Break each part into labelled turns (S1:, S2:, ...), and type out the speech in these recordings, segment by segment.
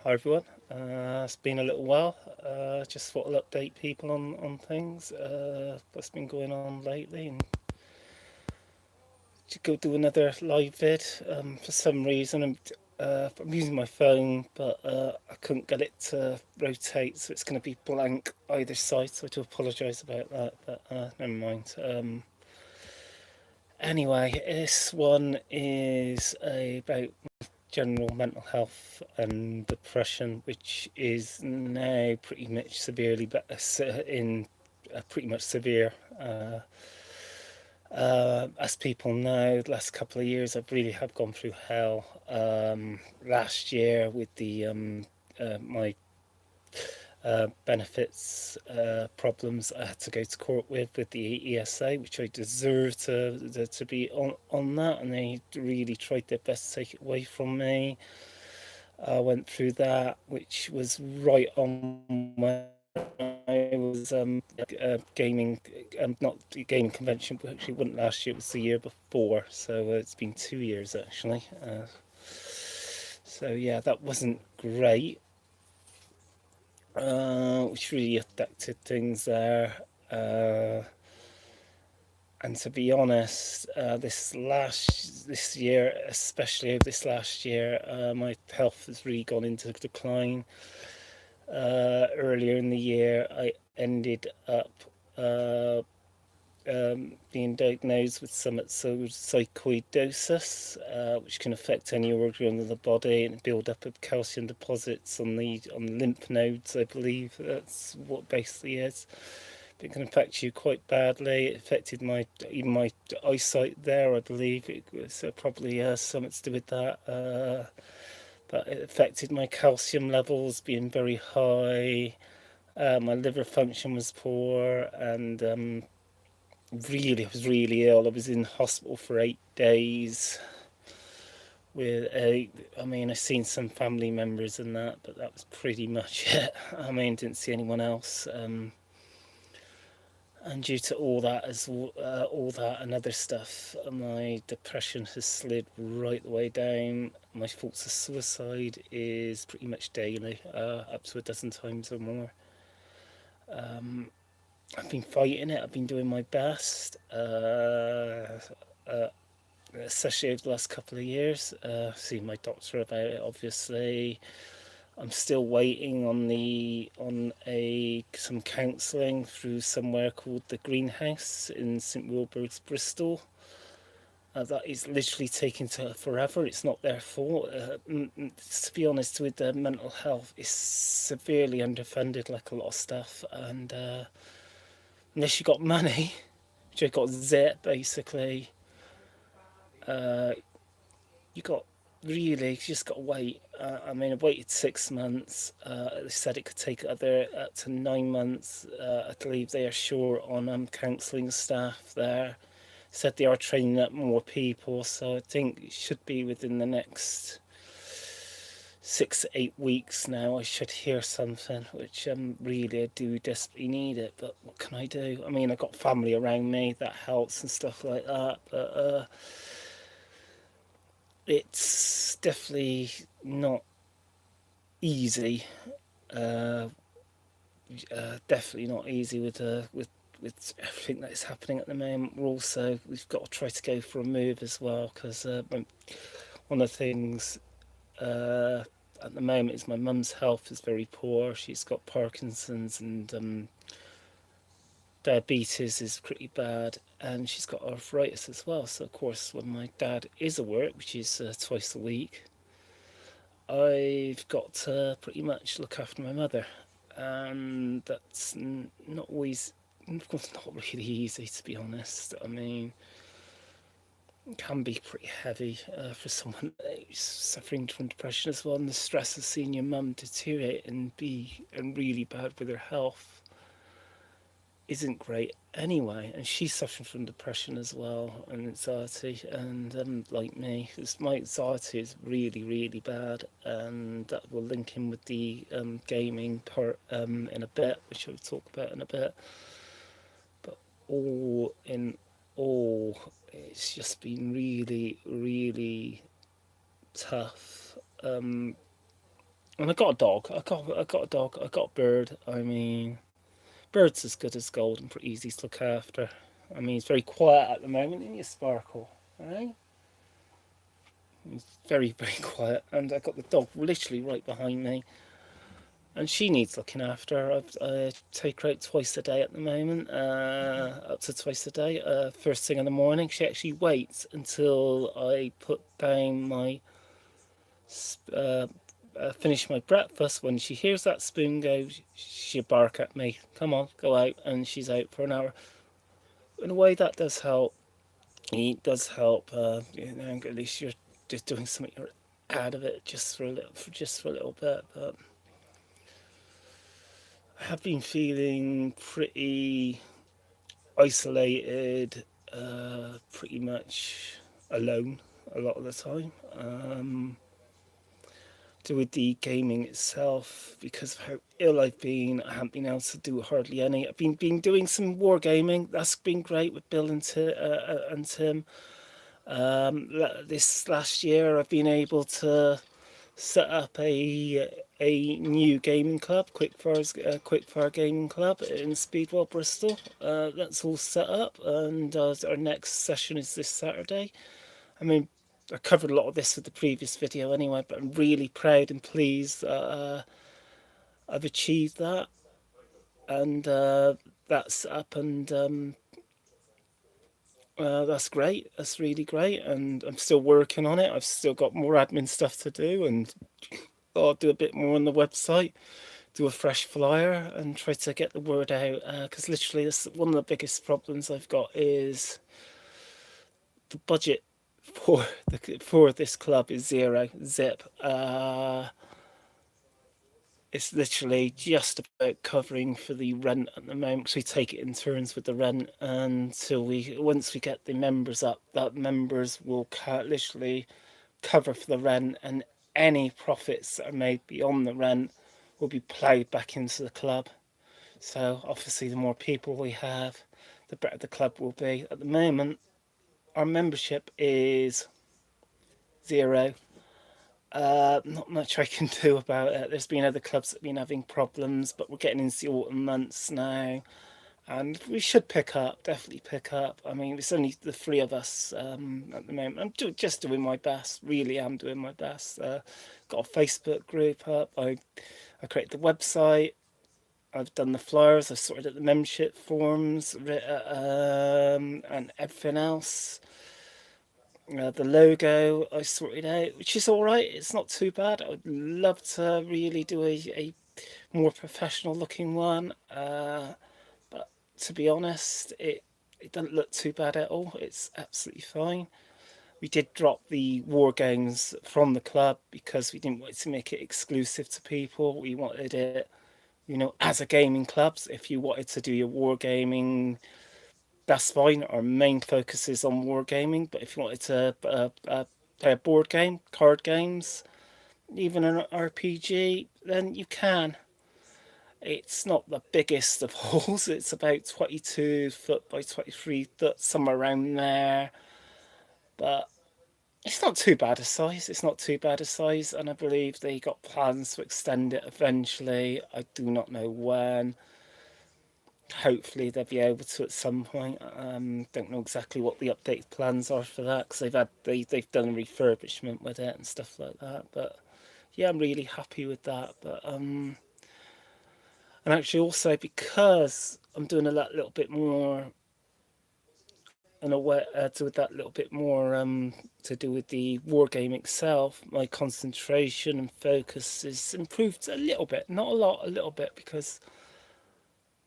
S1: Hi everyone. It's been a little while. Just thought I'll update people on things. What's been going on lately, and to go do another live vid. For some reason, I'm using my phone, but I couldn't get it to rotate, so it's going to be blank either side. So I do apologise about that, but never mind. Anyway, this one is about general mental health and depression, which is now pretty much severely, but in pretty much severe. As people know, the last couple of years I really have gone through hell. Last year with the my benefits problems I had to go to court with the ESA, which I deserve to be on that, and they really tried their best to take it away from me. I went through that, which was right on my. I was gaming, not the gaming convention, but actually it wasn't last year. It was the year before, so it's been 2 years actually. So yeah, that wasn't great, which really affected things there. Uh, and to be honest, this year, especially this last year, my health has really gone into decline. Earlier in the year, I ended up being diagnosed with some sarcoidosis, which can affect any organ of the body and build up of calcium deposits on lymph nodes. I believe that's what basically is. It can affect you quite badly. It affected even my eyesight there. I believe it was probably something to do with that. But it affected my calcium levels being very high. My liver function was poor, and I was really ill. I was in hospital for 8 days. I've seen some family members and that, but that was pretty much it. Didn't see anyone else. And due to all that and other stuff, my depression has slid right the way down. My thoughts of suicide is pretty much daily, up to a dozen times or more. Um, I've been fighting it. I've been doing my best, uh, especially over the last couple of years. Seen my doctor about it, obviously. I'm still waiting on a some counselling through somewhere called the Greenhouse in St Wilbur's, Bristol. That is literally taking to forever. It's not their fault. To be honest, with the mental health, it's severely underfunded, like a lot of stuff. And unless you got money, which I got zip basically, uh, you got really you just got to wait. I waited 6 months. They said it could take other up to 9 months. I believe they are short on counselling staff there. Said they are training up more people, so I think it should be within the next 6 to 8 weeks now. I should hear something, which really I do desperately need it. But what can I do? I got family around me that helps and stuff like that, but it's definitely not easy. Uh, Definitely not easy with everything that is happening at the moment. We've got to try to go for a move as well, because one of the things uh, at the moment is my mum's health is very poor. She's got Parkinson's, and diabetes is pretty bad, and she's got arthritis as well. So of course, when my dad is at work, which is twice a week, I've got to pretty much look after my mother, and that's not always, of course, not really easy, to be honest. It can be pretty heavy for someone who's suffering from depression as well, and the stress of seeing your mum deteriorate and really bad with her health isn't great anyway. And she's suffering from depression as well and anxiety, and like me, because my anxiety is really really bad, and that will link in with the gaming part in a bit, which I'll talk about in a bit. But all in all, it's just been really really tough. And I got a dog. I got a dog. I got a bird. I mean, bird's as good as gold and pretty easy to look after. I mean, he's very quiet at the moment, and you Sparkle, right? He's very, very quiet. And I got the dog literally right behind me, and she needs looking after. I take her out twice a day at the moment, up to twice a day. First thing in the morning, she actually waits until I put down my uh, finish my breakfast. When she hears that spoon go, she'll bark at me. Come on, go out, and she's out for an hour. In a way, that does help. It does help. At least you're just doing something out of it just for a little bit. But I have been feeling pretty isolated, pretty much alone a lot of the time. With the gaming itself, because of how ill I've been, I haven't been able to do hardly any. I've been doing some wargaming. That's been great with Bill and Tim. This last year, I've been able to set up a new gaming club, Quickfire Gaming Club in Speedwell, Bristol. That's all set up, and our next session is this Saturday. I mean, I covered a lot of this with the previous video anyway, but I'm really proud and pleased that I've achieved that, and that's up, and that's great. That's really great, and I'm still working on it. I've still got more admin stuff to do, and I'll do a bit more on the website, do a fresh flyer, and try to get the word out. Because literally, this one of the biggest problems I've got is the budget for this club is zero zip. It's literally just about covering for the rent at the moment, because we take it in turns with the rent until once we get the members up, that members will literally cover for the rent, and any profits that are made beyond the rent will be ploughed back into the club. So obviously the more people we have, the better the club will be. At the moment, our membership is zero. Not much I can do about it. There's been other clubs that have been having problems, but we're getting into the autumn months now, and we should definitely pick up. I mean, it's only the three of us at the moment. I'm just doing my best, really am doing my best. Got a Facebook group up. I created the website. I've done the flyers. I've sorted out the membership forms, and everything else. The logo I sorted out, which is all right. It's not too bad. I would love to really do a more professional looking one, but to be honest, it doesn't look too bad at all. It's absolutely fine. We did drop the war games from the club because we didn't want to make it exclusive to people. We wanted it, as a gaming club. If you wanted to do your war gaming, that's fine. Our main focus is on wargaming, but if you wanted to play a board game, card games, even an RPG, then you can. It's not the biggest of halls. It's about 22 foot by 23 foot, somewhere around there. But it's not too bad a size. It's not too bad a size, and I believe they got plans to extend it eventually. I do not know when. Hopefully they'll be able to at some point. Don't know exactly what the update plans are for that, because they've done a refurbishment with it and stuff like that. But yeah, I'm really happy with that. But and actually also, because I'm doing a little bit more in a way to with that little bit more to do with the war game itself, my concentration and focus is improved a little bit, not a lot, a little bit, because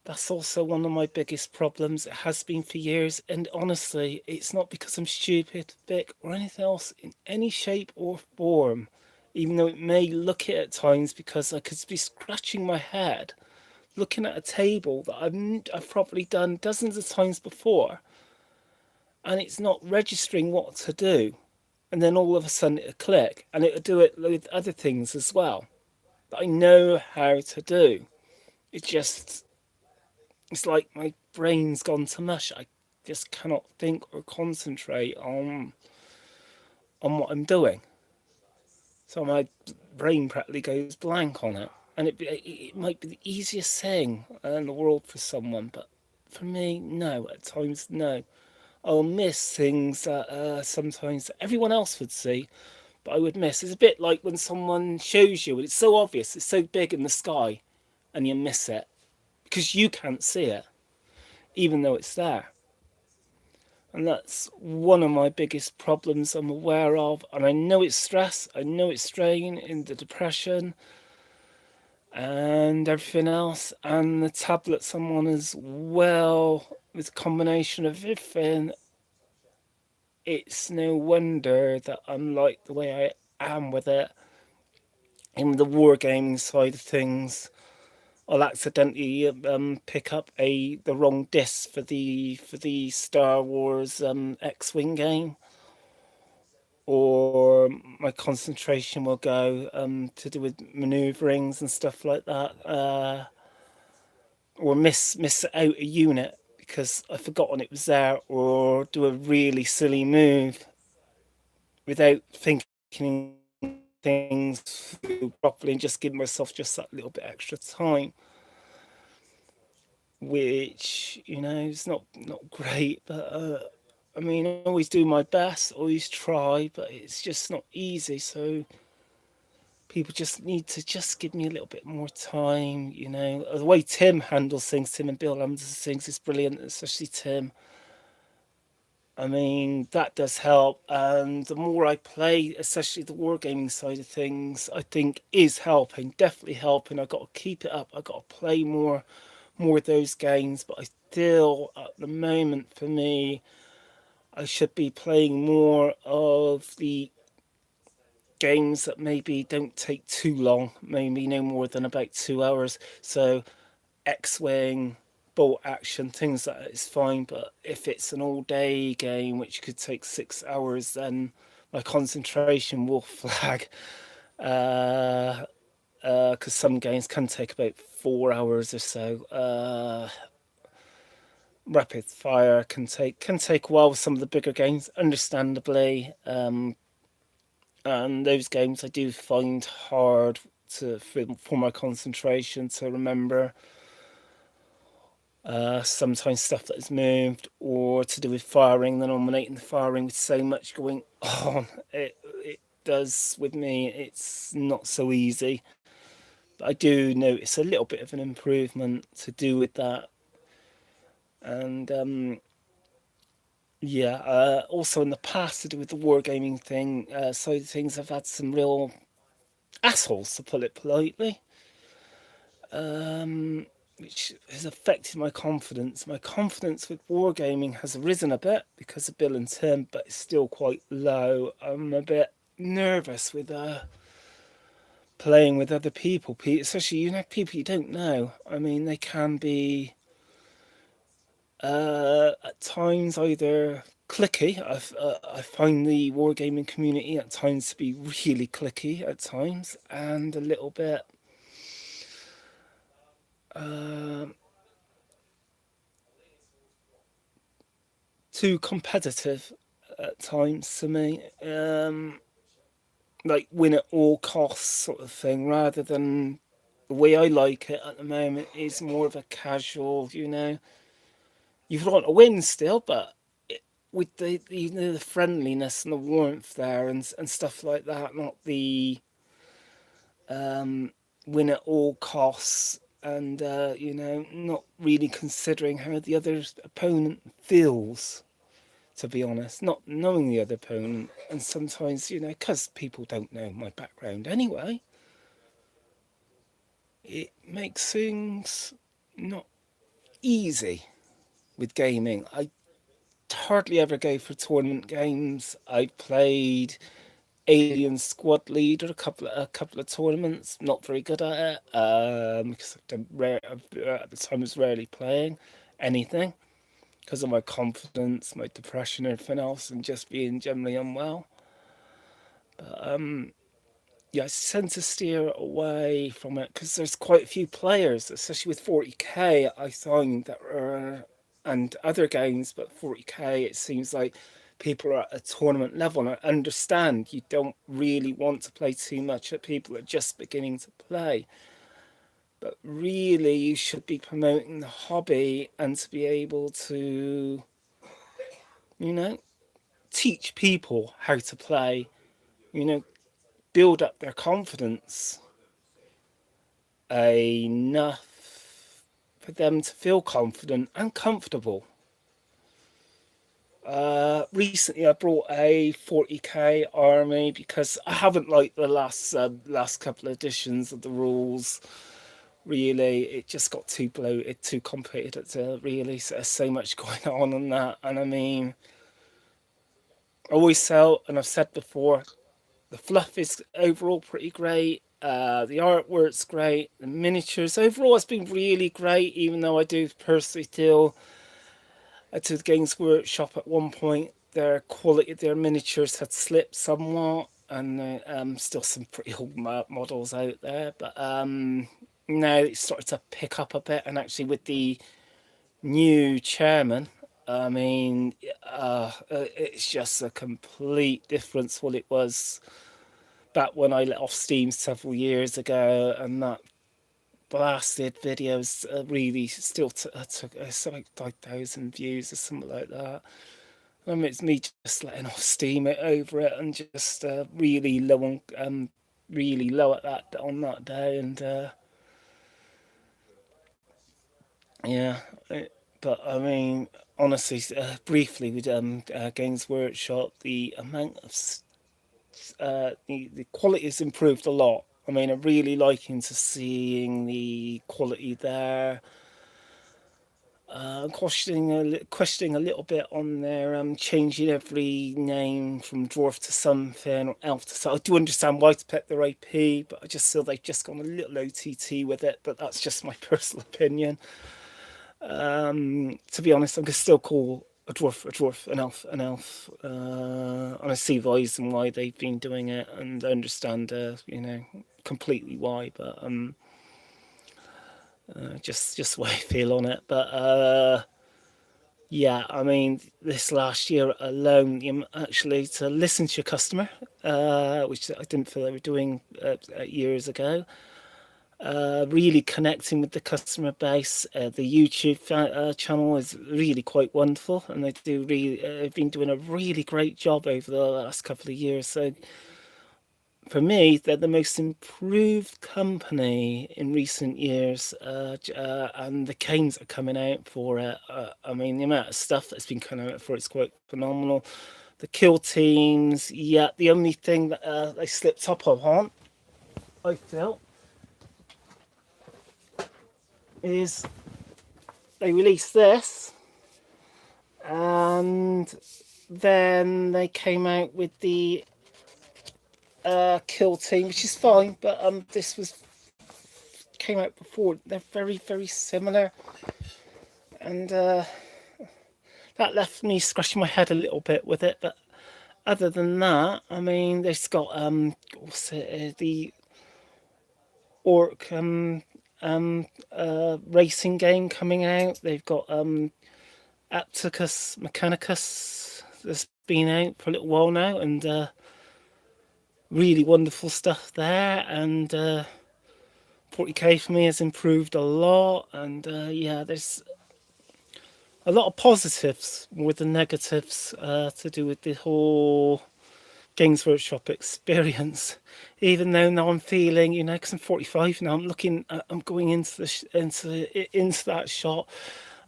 S1: that's also one of my biggest problems. It has been for years, and honestly, it's not because I'm stupid, Vic, or anything else in any shape or form, even though it may look it at times, because I could be scratching my head looking at a table that I've probably done dozens of times before, and it's not registering what to do. And then all of a sudden it'll click, and it'll do it with other things as well that I know how to do. It's like my brain's gone to mush. I just cannot think or concentrate on what I'm doing. So brain practically goes blank on it. And it might be the easiest thing in the world for someone, but for me, no. At times, no. I'll miss things that sometimes everyone else would see, but I would miss. It's a bit like when someone shows you, and it's so obvious, it's so big in the sky, and you miss it because you can't see it, even though it's there. And that's one of my biggest problems I'm aware of. And I know it's stress, I know it's strain in the depression and everything else. And the tablets I'm on as well, with a combination of everything, it's no wonder that I'm like the way I am with it. In the wargaming side of things, I'll accidentally pick up the wrong disc for the Star Wars X-wing game, or my concentration will go to do with maneuverings and stuff like that, or miss out a unit because I've forgotten it was there, or do a really silly move without thinking things through properly and just give myself just that little bit extra time, which is not great, but I mean, I always do my best, always try, but it's just not easy. So people just need to just give me a little bit more time. The way Tim handles things, Tim and Bill handles things is brilliant, especially Tim. I mean, that does help, and the more I play, especially the wargaming side of things, I think is helping, definitely helping. I got to keep it up. I got to play more of those games, but I still, at the moment, for me, I should be playing more of the games that maybe don't take too long, maybe no more than about 2 hours. So X-Wing, bolt action, things like that is fine. But if it's an all-day game, which could take 6 hours, then my concentration will flag. Because some games can take about 4 hours or so. Rapid fire can take a while with some of the bigger games, understandably. And those games I do find hard for my concentration to remember. Sometimes stuff that is moved or to do with firing, then eliminating the firing with so much going on. It does with me. It's not so easy. But I do notice a little bit of an improvement to do with that. And yeah, also in the past to do with the wargaming thing, side of things, I've had some real assholes, to put it politely, which has affected my confidence. My confidence with wargaming has risen a bit because of Bill and Tim, but it's still quite low. I'm a bit nervous with playing with other people, especially people you don't know. I mean, they can be at times either clicky. I find the wargaming community at times to be really clicky at times, and a little bit too competitive at times to me. Like win at all costs sort of thing, rather than the way I like it at the moment is more of a casual. You want to win still, but with the friendliness and the warmth there and stuff like that, not the win at all costs, and not really considering how the other opponent feels, to be honest, not knowing the other opponent. And sometimes, because people don't know my background anyway, it makes things not easy with gaming. I hardly ever go for tournament games. I played Alien Squad Leader a couple of tournaments. Not very good at it because at the time I was rarely playing anything because of my confidence, my depression, and everything else, and just being generally unwell. But yeah, I tend to steer away from it because there's quite a few players, especially with 40k. I find that are and other games, but 40k, it seems like people are at a tournament level. And I understand you don't really want to play too much at people that are just beginning to play. But really, you should be promoting the hobby and to be able to, you know, teach people how to play, you know, build up their confidence enough for them to feel confident and comfortable. Recently, I brought a 40k army because I haven't liked the last couple of editions of the rules. Really, it just got too bloated, too complicated. Really, so there's so much going on in that. And I mean, I always felt, and I've said before, the fluff is overall pretty great. The artwork's great. The miniatures overall, it's been really great. Even though I do personally feel, to the Games Workshop at one point, their quality of their miniatures had slipped somewhat, and still some pretty old models out there. But now it started to pick up a bit, and actually with the new chairman, I mean, it's just a complete difference what it was back when I let off steam several years ago, and that blasted videos really still took something like 1,000 views or something like that. It's me just letting off steam it over it and just really low on, really low at that on that day, and yeah. But I mean, honestly, briefly with Games Workshop, the amount of the quality has improved a lot. I mean, I'm really liking to seeing the quality there. Questioning a little bit on their changing every name from dwarf to something or elf to something. I do understand why to pet their AP, but I just feel they've just gone a little OTT with it. But that's just my personal opinion. To be honest, I'm gonna still call a dwarf, an elf, an elf. And I see the reason why they've been doing it, and I understand, completely why. But just the way I feel on it. But yeah, I mean, this last year alone, actually to listen to your customer, which I didn't feel they were doing years ago. Really connecting with the customer base. The YouTube channel is really quite wonderful, and they do really have been doing a really great job over the last couple of years. So for me, they're the most improved company in recent years, and the games are coming out for it. I mean, the amount of stuff that's been coming out for it's quite phenomenal. The kill teams, yeah. The only thing that they slipped up on, I felt, is they released this, and then they came out with the kill team, which is fine, but this was came out before. They're very, very similar, and that left me scratching my head a little bit with it. But other than that, I mean, they've got what's it, the Orc racing game coming out. They've got Apticus Mechanicus that's been out for a little while now, and really wonderful stuff there. And 40k for me has improved a lot, and yeah, there's a lot of positives with the negatives to do with the whole Games Workshop experience. Even though now I'm feeling, because I'm 45 now, I'm going into into that shop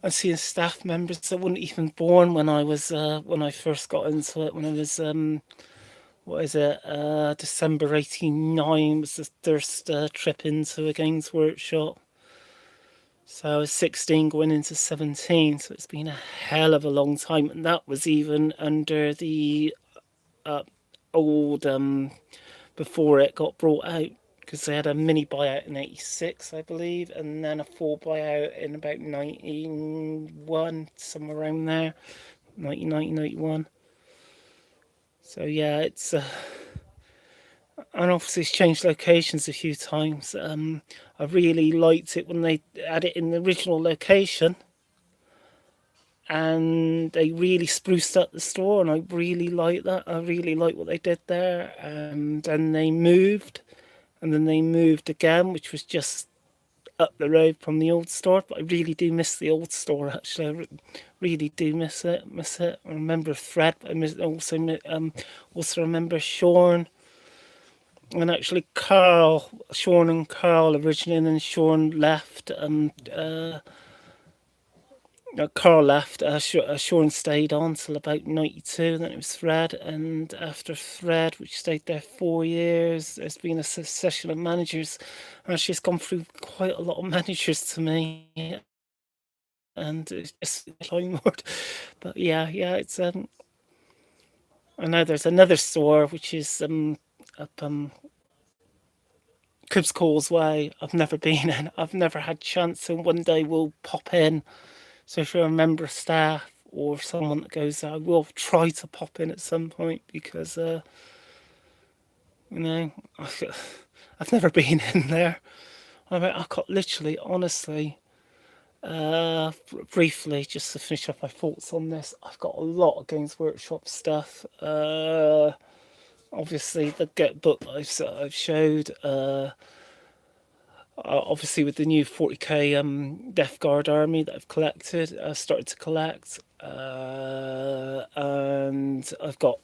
S1: and seeing staff members that weren't even born when I was when I first got into it. When I was what is it? December '89 was the first trip into a Games Workshop. So I was 16 going into 17, so it's been a hell of a long time, and that was even under the old before it got brought out, because they had a mini buyout in '86, I believe, and then a full buyout in about 91, somewhere around there, 1990, 91. So yeah, it's and obviously it's changed locations a few times. I really liked it when they had it in the original location, and they really spruced up the store, and I really like that. I really like what they did there. And then they moved, and then they moved again, which was just up the road from the old store. But I really do miss the old store. Actually, really do miss it. Miss it. I remember Fred. I miss, also remember Sean, and actually Carl. Sean and Carl originally, and then Sean left, and Carl left. Sean stayed on till about 92. Then it was Fred, and after Fred, which stayed there 4 years, there's been a succession of managers. And she's gone through quite a lot of managers to me, and it's just landlord. But yeah, it's I know there's another store which is up Cribs Causeway. I've never been in. I've never had chance, and one day we'll pop in. So if you're a member of staff or someone that goes there, I will try to pop in at some point because you know I've never been in there. I mean, I got literally, honestly, briefly, just to finish up my thoughts on this, I've got a lot of Games Workshop stuff. Obviously, the Get book that I've showed. Obviously, with the new 40k Death Guard army that I've collected, I started to collect, and I've got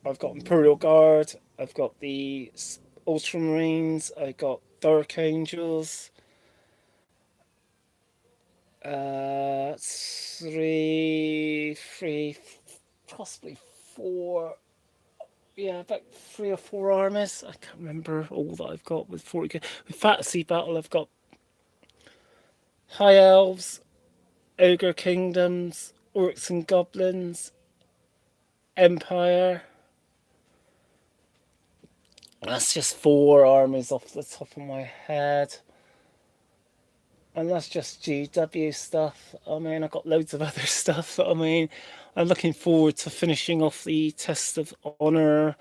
S1: Imperial Guard, I've got the Ultramarines, I got Dark Angels, three, possibly four. Yeah, about 3 or 4 armies. I can't remember all that I've got with 40k. With Fantasy Battle, I've got High Elves, Ogre Kingdoms, Orcs and Goblins, Empire. That's just 4 armies off the top of my head. And that's just GW stuff. I mean, I've got loads of other stuff. I mean, I'm looking forward to finishing off the Test of Honor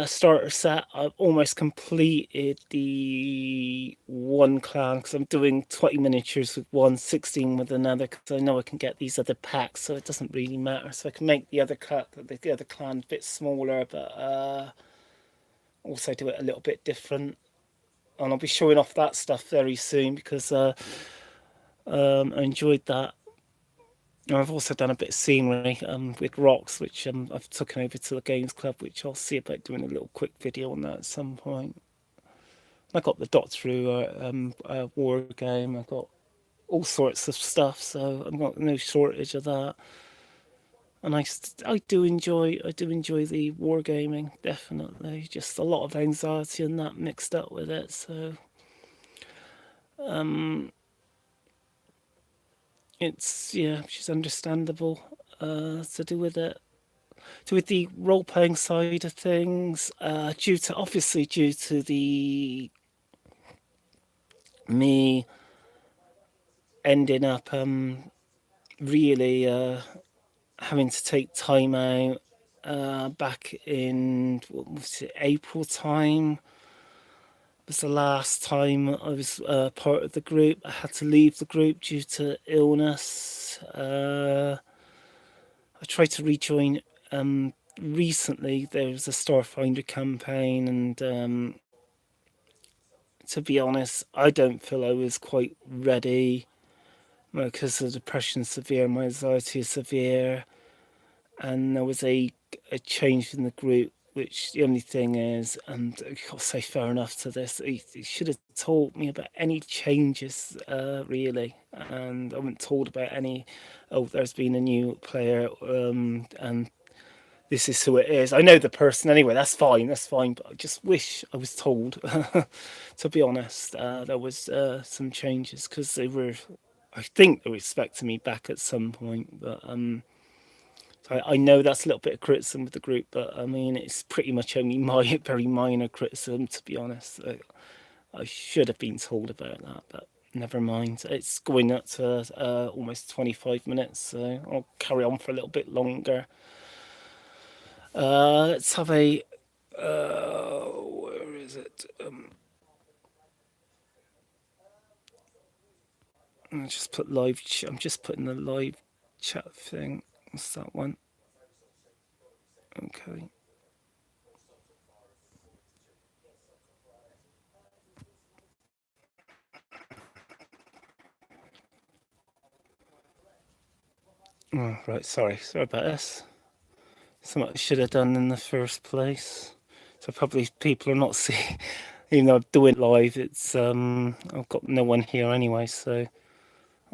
S1: starter set. I've almost completed the one clan because I'm doing 20 miniatures with one, 16 with another because I know I can get these other packs, so it doesn't really matter. So I can make the other clan a bit smaller, but also do it a little bit different. And I'll be showing off that stuff very soon because I enjoyed that. And I've also done a bit of scenery with rocks, which I've taken over to the Games Club, which I'll see about doing a little quick video on that at some point. I got the dot through a war game. I got all sorts of stuff, so I've got no shortage of that. And I do enjoy the wargaming, definitely. Just a lot of anxiety and that mixed up with it. So it's yeah, she's understandable to do with it. So with the role playing side of things, due to the me ending up really having to take time out back in what was it, April time was the last time I was part of the group. I had to leave the group due to illness. I tried to rejoin recently. There was a Starfinder campaign, and to be honest, I don't feel I was quite ready because the depression is severe, my anxiety is severe, and there was a change in the group. Which the only thing is, and I got to say fair enough to this, he should have told me about any changes, really, and I wasn't told about any. Oh, there's been a new player, and this is who it is. I know the person anyway. That's fine. But I just wish I was told. To be honest, there was some changes because they were. I think they were expecting me back at some point, but so I know that's a little bit of criticism with the group, but I mean it's pretty much only my very minor criticism. To be honest, I should have been told about that, but never mind. It's going up to almost 25 minutes, so I'll carry on for a little bit longer. Let's have a. Where is it? I'll just put live. I'm just putting the live chat thing. What's that one? Okay. Oh, right. Sorry about this. Something I should have done in the first place. So probably people are not seeing. Even though I'm doing it live, it's I've got no one here anyway, so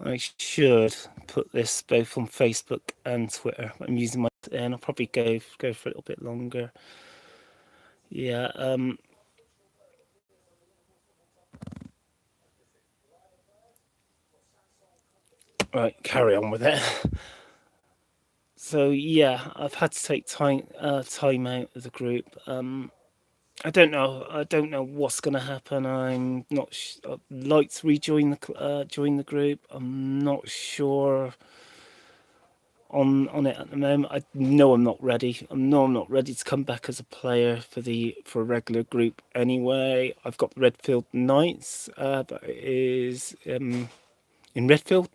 S1: I should put this both on Facebook and Twitter. I'm using my, and I'll probably go for a little bit longer. Yeah. Right. Carry on with it. So yeah, I've had to take time out of the group. I don't know. I don't know what's going to happen. I'm not. I'd like to rejoin the join the group. I'm not sure on it at the moment. I know I'm not ready. I know I'm not ready to come back as a player for a regular group anyway. I've got Redfield Knights, that is in Redfield,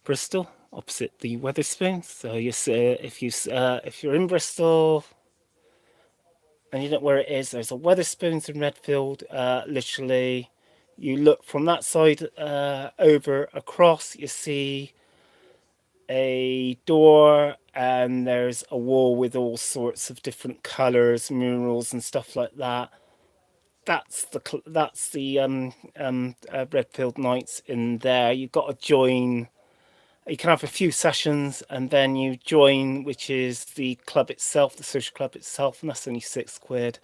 S1: Bristol, opposite the Weatherspoons. So you see, if you're in Bristol and you don't know where it is, there's a Weatherspoons in Redfield. Literally, you look from that side over across, you see a door, and there's a wall with all sorts of different colors, murals, and stuff like that. That's the Redfield Knights in there. You've got to join. You can have a few sessions, and then you join, which is the club itself, the social club itself, and that's only £6,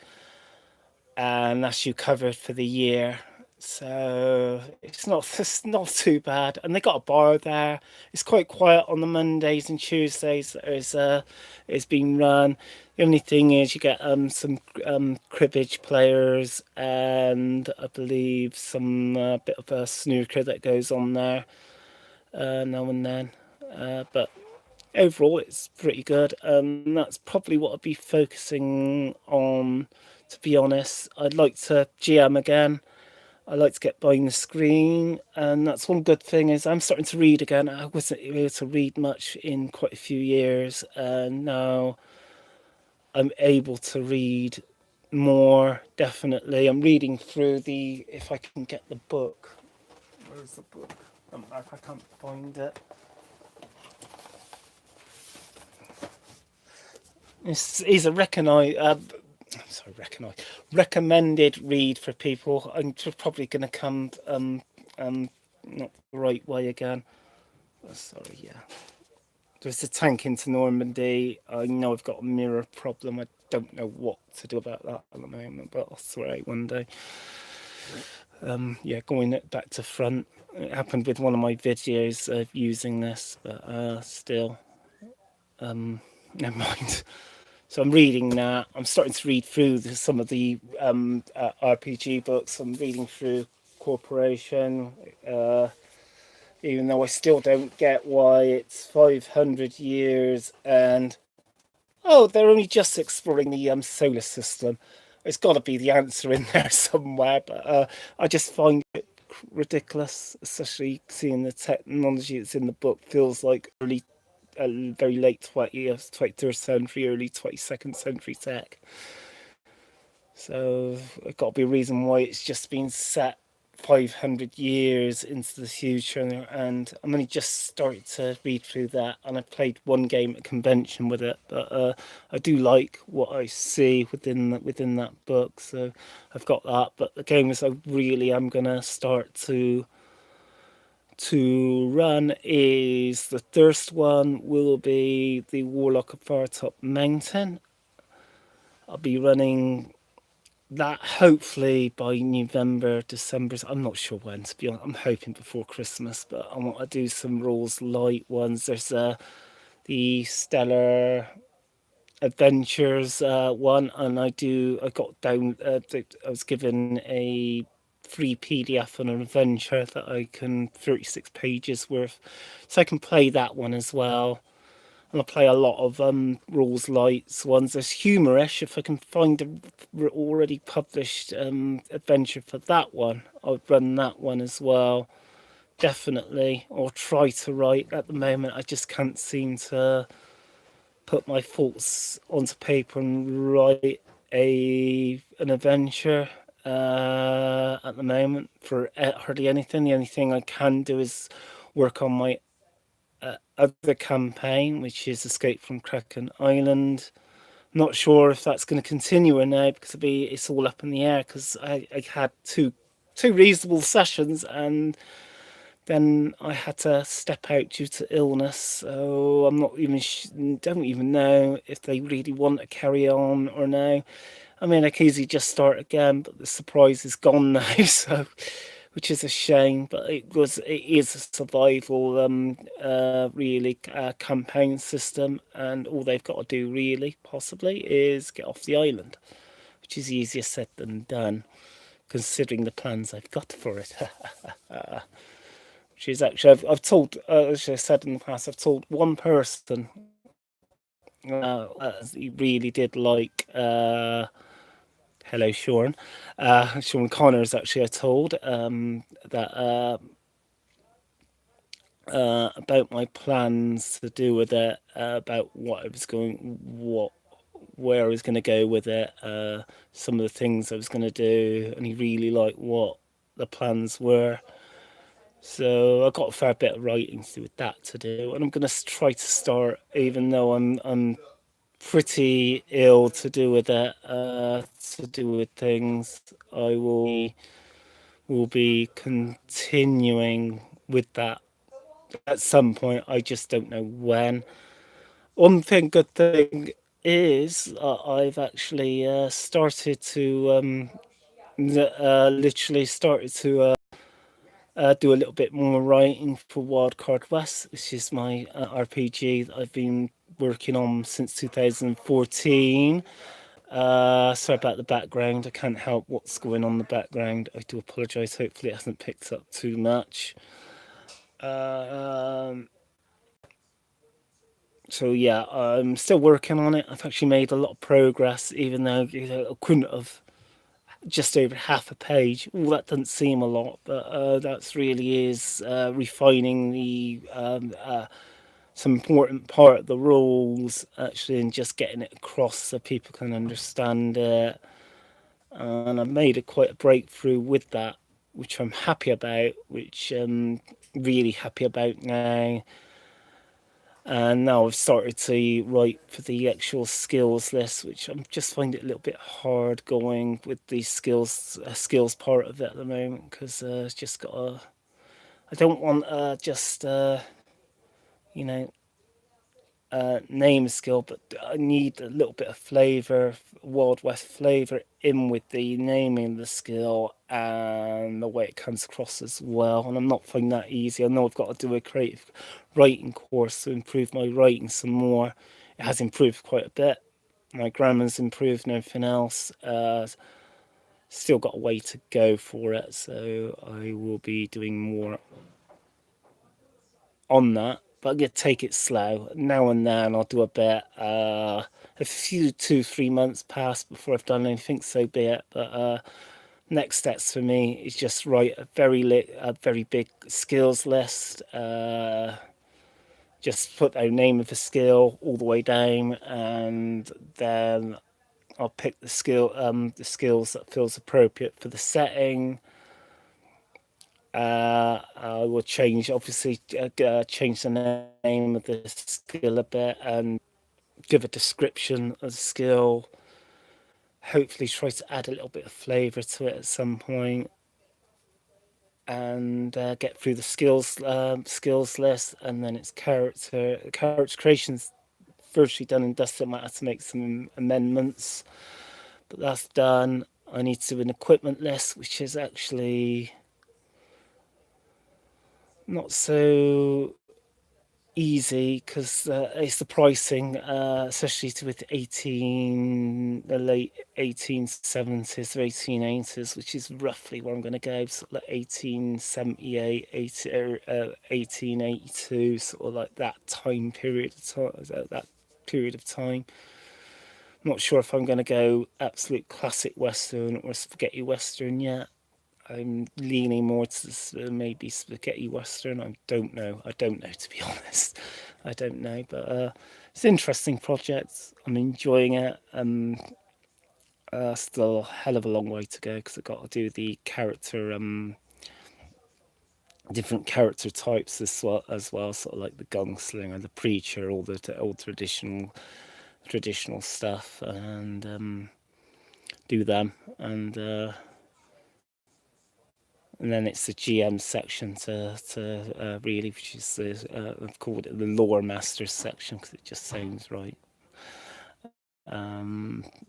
S1: and that's you covered for the year. So it's not too bad, and they got a bar there. It's quite quiet on the Mondays and Tuesdays. It's been run. The only thing is you get some cribbage players, and I believe some bit of a snooker that goes on there now and then. But overall, it's pretty good. That's probably what I'd be focusing on. To be honest, I'd like to GM again. I like to get behind the screen, and that's one good thing is I'm starting to read again. I wasn't able to read much in quite a few years, and now I'm able to read more. Definitely, I'm reading through the. If I can get the book, where's the book? If I can't find it, it's a recommended read for people. I'm probably going to come not the right way again. Sorry, yeah. There's a tank into Normandy. I know I've got a mirror problem. I don't know what to do about that at the moment, but I'll sort it out one day. Yeah, going back to front. It happened with one of my videos of using this, but still, never mind. So I'm reading that. I'm starting to read through some of the RPG books. I'm reading through Corporation, even though I still don't get why it's 500 years and they're only just exploring the solar system. There's got to be the answer in there somewhere, but I just find it ridiculous, especially seeing the technology that's in the book feels like very late 20th, 21st century, early 22nd century tech. So it's got to be a reason why it's just been set 500 years into the future, and I'm only just started to read through that, and I played one game at convention with it, but I do like what I see within that book, so I've got that. But the games I really am gonna start to run is the first one will be the Warlock of Firetop Mountain. I'll be running that hopefully by November, December. I'm not sure when, to be honest. I'm hoping before Christmas, but I want to do some rules light ones. There's the Stellar Adventures one, and I got down. I was given a free PDF on an adventure that I can 36 pages worth, so I can play that one as well. And I play a lot of rules lights ones. There's humorish. If I can find a already published adventure for that one, I'll run that one as well. definitely, or try to write. At the moment, I just can't seem to put my thoughts onto paper and write a an adventure at the moment for hardly anything. The only thing I can do is work on my other campaign, which is Escape from Kraken Island. Not sure if that's going to continue or now because it's all up in the air because I had two reasonable sessions and then I had to step out due to illness. So I'm not even don't even know if they really want to carry on or no. I mean, I can easily just start again, but the surprise is gone now. So, which is a shame. But it is a survival really campaign system, and all they've got to do really possibly is get off the island, which is easier said than done, considering the plans I've got for it. Which is actually I've told, as I said in the past, I've told one person. He really did like. Hello, Sean. Sean Connors, actually, I told that about my plans to do with it, about where I was going to go with it, some of the things I was going to do, and he really liked what the plans were. So I got a fair bit of writing to do with that to do, and I'm going to try to start, even though I'm pretty ill to do with it, to do with things. I will be continuing with that at some point. I just don't know when. Good thing is I've actually started to literally started to do a little bit more writing for Wildcard West, which is my RPG that I've been working on since 2014. Sorry about the background. I can't help what's going on in the background. I do apologise. Hopefully, it hasn't picked up too much. So yeah, I'm still working on it. I've actually made a lot of progress, even though I couldn't have just over half a page. Well, that doesn't seem a lot, but that's really is refining the some important part of the rules actually, and just getting it across so people can understand it. And I've made quite a breakthrough with that, which I'm happy about, which really happy about now. And now I've started to write for the actual skills list, which I'm just finding it a little bit hard going with the skills part of it at the moment because it's just got a. I don't want just you know name skill, but I need a little bit of flavour, Wild West flavour in with the naming of the skill and the way it comes across as well. And I'm not finding that easy. I know I've got to do a creative writing course to improve my writing some more. It has improved quite a bit. My grammar's improved and everything else. Still got a way to go for it, so I will be doing more on that, but I'm gonna take it slow. Now and then I'll do a bit. A few 2 3 months pass before I've done anything, so be it. But next steps for me is just write a very big skills list. Just put the name of the skill all the way down, and then I'll pick the skills that feels appropriate for the setting. I will obviously, change the name of the skill a bit and give a description of the skill. Hopefully, try to add a little bit of flavour to it at some point, and get through the skills list, and then it's character creation's virtually done and dusted. I might have to make some amendments, but that's done. I need to do an equipment list, which is actually not so easy because it's the pricing, especially with the late 1870s or 1880s, which is roughly where I'm going to go, sort of like 1878, 1882, sort of like that time period of time. That period of time. I'm not sure if I'm going to go absolute classic Western or spaghetti Western yet. I'm leaning more to maybe spaghetti western. I don't know. I don't know, to be honest. I don't know, but it's an interesting project. I'm enjoying it. Still a hell of a long way to go because I've got to do the character, different character types as well, sort of like the gunslinger, the preacher, all the old traditional stuff, and do them, and then it's the GM section to really, which is I've called it the lore masters section because it just sounds right.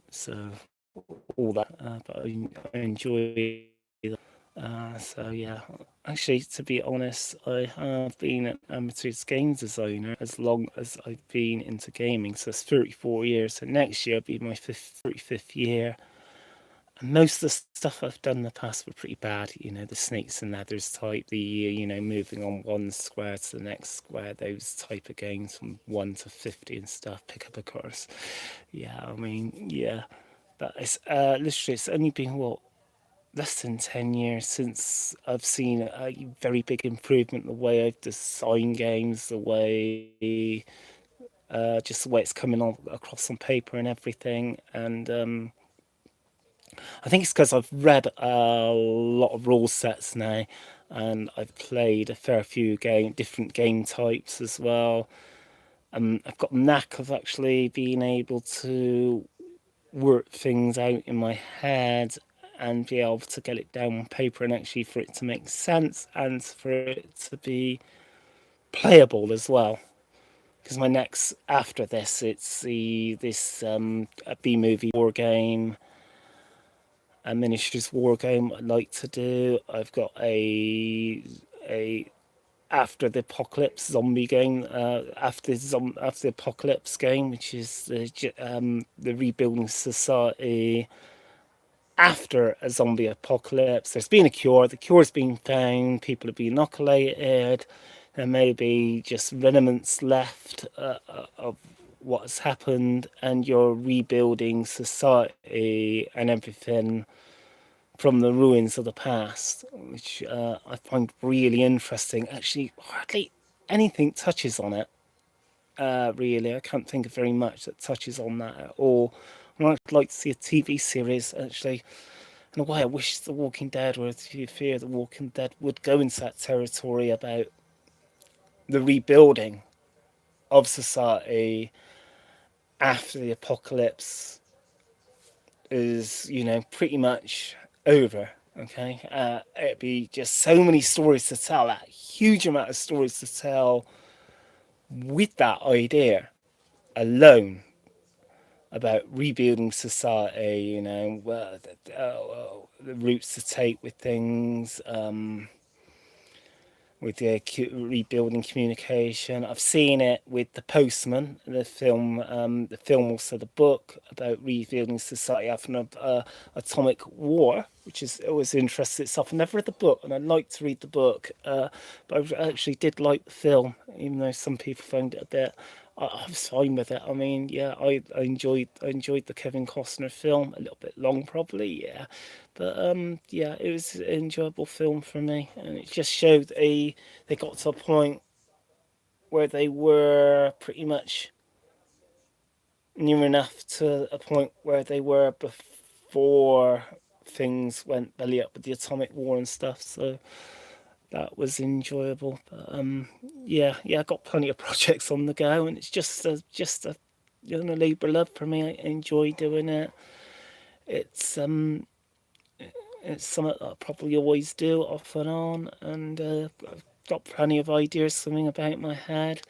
S1: So all that, but I enjoy that. So yeah, actually, to be honest, I have been an amateur games designer as long as I've been into gaming. So it's 34 years. So next year will be my 35th year. And most of the stuff I've done in the past were pretty bad. You know, the snakes and ladders type, the moving on one square to the next square, those type of games from 1 to 50 and stuff. Pick up a course. Yeah, I mean, yeah, but it's literally it's only been what less than 10 years since I've seen a very big improvement in the way I've designed games, the way, just the way it's coming on across on paper and everything. And I think it's because I've read a lot of rule sets now, and I've played a fair few different game types as well. I've got the knack of actually being able to work things out in my head and be able to get it down on paper and actually for it to make sense and for it to be playable as well. Because my next after this, it's this a B movie war game, a miniatures war game I'd like to do. I've got a after the apocalypse zombie game, after the apocalypse game, which is the rebuilding society after a zombie apocalypse. There's been a cure. The cure's been found. People have been inoculated. There may be just remnants left of what has happened, and you're rebuilding society and everything from the ruins of the past, which I find really interesting. Actually, hardly anything touches on it. Really, I can't think of very much that touches on that at all. I'd like to see a TV series, actually. In a way, I wish The Walking Dead, or if you fear The Walking Dead, would go into that territory about the rebuilding of society after the apocalypse is, pretty much over. Okay, it'd be just so many stories to tell, a huge amount of stories to tell with that idea alone about rebuilding society. The routes to take with things. With the rebuilding communication. I've seen it with The Postman, the film also the book about rebuilding society after an atomic war, which is always interesting itself. I never read the book, and I'd like to read the book, but I actually did like the film, even though some people found it a bit. I was fine with it. I mean, yeah, I enjoyed the Kevin Costner film. A little bit long, probably, yeah, but yeah, it was an enjoyable film for me, and it just showed they got to a point where they were pretty much near enough to a point where they were before things went belly up with the atomic war and stuff. So that was enjoyable. But yeah, I got plenty of projects on the go, and it's just a labour of love for me. I enjoy doing it. It's it's something that I probably always do off and on, and I've got plenty of ideas swimming about my head.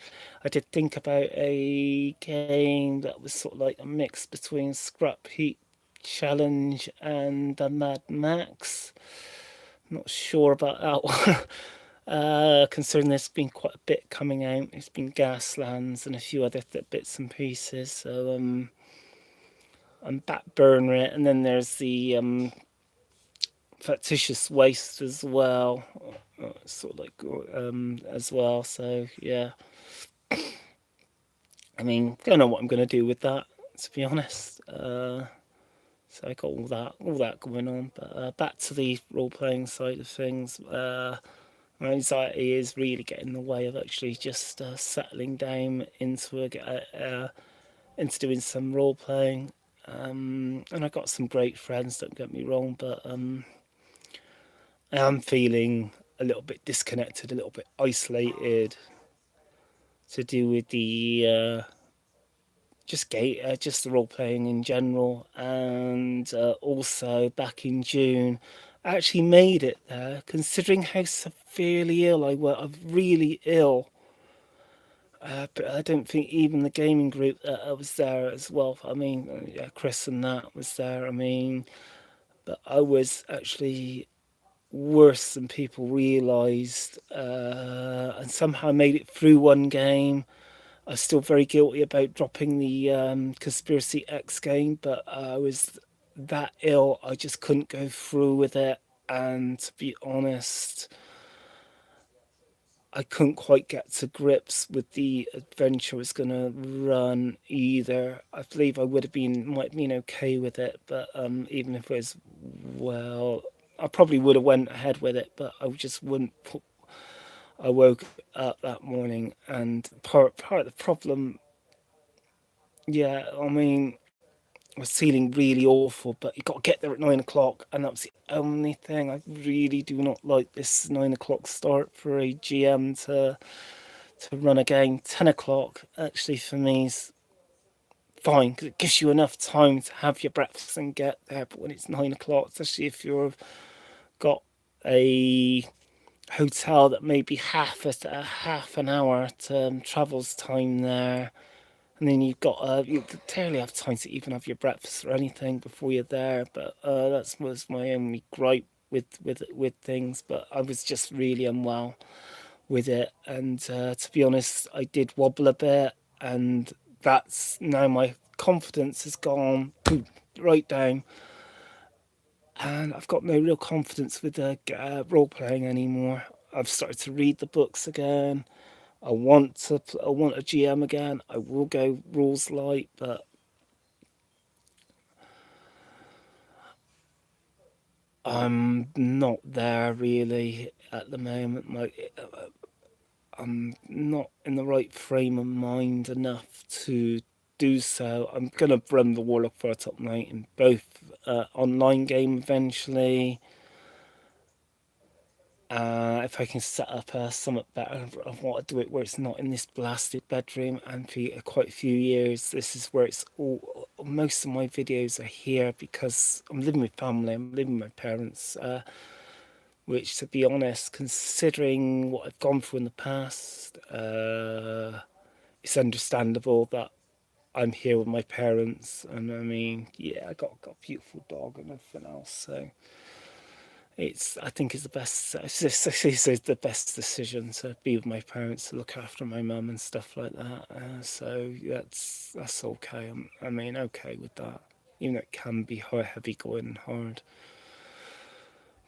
S1: I did think about a game that was sort of like a mix between Scrap Heap Challenge and the Mad Max. Not sure about that one. Considering there's been quite a bit coming out, there's been Gaslands and a few other bits and pieces. So I'm back burner it, and then there's the Factitious Waste as well, sort of like as well. So yeah, I mean, don't know what I'm going to do with that, to be honest. So I got all that going on. But back to the role playing side of things. My anxiety is really getting in the way of actually just settling down into doing some role playing. And I got some great friends. Don't get me wrong, but I am feeling a little bit disconnected, a little bit isolated to do with the just the role playing in general, and also back in June, I actually made it there. Considering how severely ill I was, I'm really ill. But I don't think even the gaming group that was there as well. I mean, yeah, Chris and that was there. I mean, but I was actually worse than people realised, and somehow made it through one game. I'm still very guilty about dropping the Conspiracy X game, but I was that ill, I just couldn't go through with it. And to be honest, I couldn't quite get to grips with the adventure I was going to run either. I believe I might have been okay with it, but even if it was, well, I probably would have went ahead with it, but I just wouldn't put. I woke up that morning, and part of the problem, yeah, I mean, I was feeling really awful, but you got to get there at 9 o'clock, and that was the only thing. I really do not like this 9 o'clock start for a GM to run a game. 10 o'clock actually for me is fine because it gives you enough time to have your breakfast and get there. But when it's 9 o'clock, especially if you've got a hotel that may be half an hour to travels time there, and then you barely have time to even have your breakfast or anything before you're there. But that was my only gripe with things. But I was just really unwell with it, and to be honest, I did wobble a bit, and that's now my confidence has gone right down, and I've got no real confidence with the role playing anymore. I've started to read the books again. I want a GM again. I will go rules light, but I'm not there really at the moment. I'm not in the right frame of mind enough to do so. I'm gonna run the Warlock for a top night in both online game eventually. If I can set up something better, I want to do it where it's not in this blasted bedroom. And for quite a few years, this is where it's all. Most of my videos are here because I'm living with family. I'm living with my parents. Which, to be honest, considering what I've gone through in the past, it's understandable that I'm here with my parents. And I mean, yeah, got a beautiful dog and everything else. So I think it's the best. It's the best decision to be with my parents, to look after my mum and stuff like that. So that's okay. I mean, okay with that. Even though it can be heavy going and hard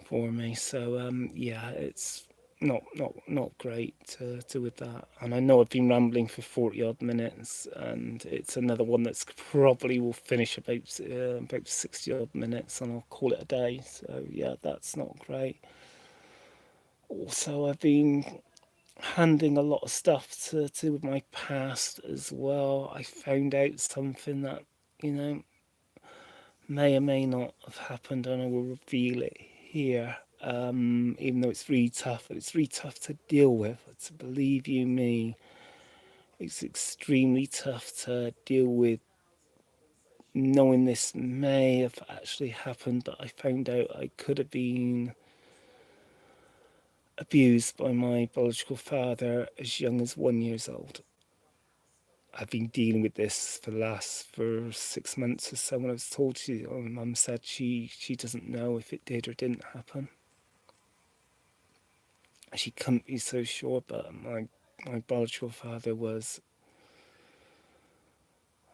S1: for me. So yeah, it's not great to do with that. And I know I've been rambling for 40 odd minutes, and it's another one that's probably will finish about 60 odd minutes, and I'll call it a day. So yeah, that's not great. Also, I've been handling a lot of stuff to do with my past as well. I found out something that you know may or may not have happened, and I will reveal it here. Even though it's really tough, and it's really tough to deal with. To believe you me, it's extremely tough to deal with knowing this may have actually happened, but I found out I could have been abused by my biological father as young as 1 year old. I've been dealing with this for 6 months or so. When I was told, my mum said she doesn't know if it did or didn't happen. She couldn't be so sure, but my biological father was,